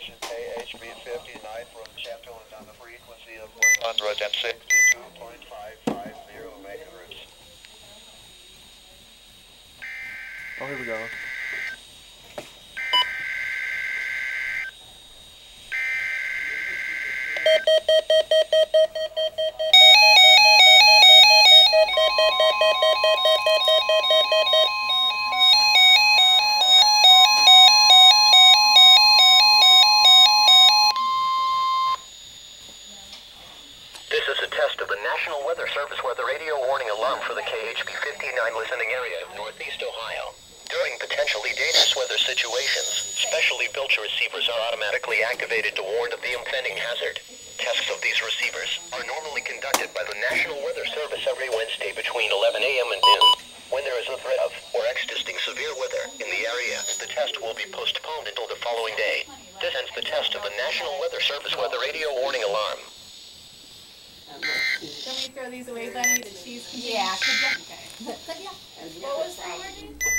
station KHB-59 from Chatfield on the frequency of 162.550 megahertz. Oh, here we go. This is a test of the National Weather Service weather radio warning alarm for the KHB-59 listening area of Northeast Ohio. During potentially dangerous weather situations, specially built receivers are automatically activated to warn of the impending hazard. Tests of these receivers are normally conducted by the National Weather Service every Wednesday between 11 a.m. and noon. When there is a threat of or existing severe weather in the area, the test will be postponed until the following day. This ends the test of the National Weather Service weather radio warning alarm. Can we throw these away, Bunny? The cheese can Yeah, could you? Okay. Could you? What was the word?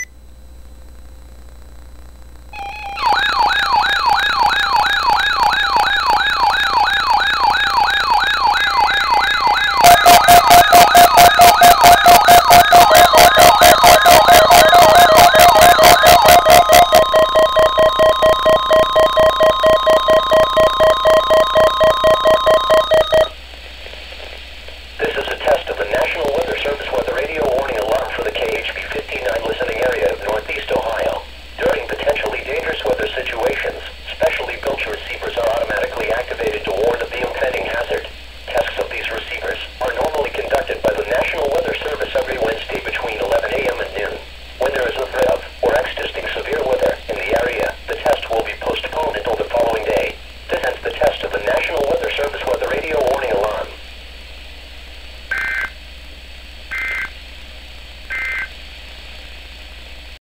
This is a test of the National Weather Service weather radio warning alarm for the KHB-59 listening area of Northeast Ohio. During potentially dangerous weather situations, specially built receivers are automatically activated to warn of the impending hazard. Tests of these receivers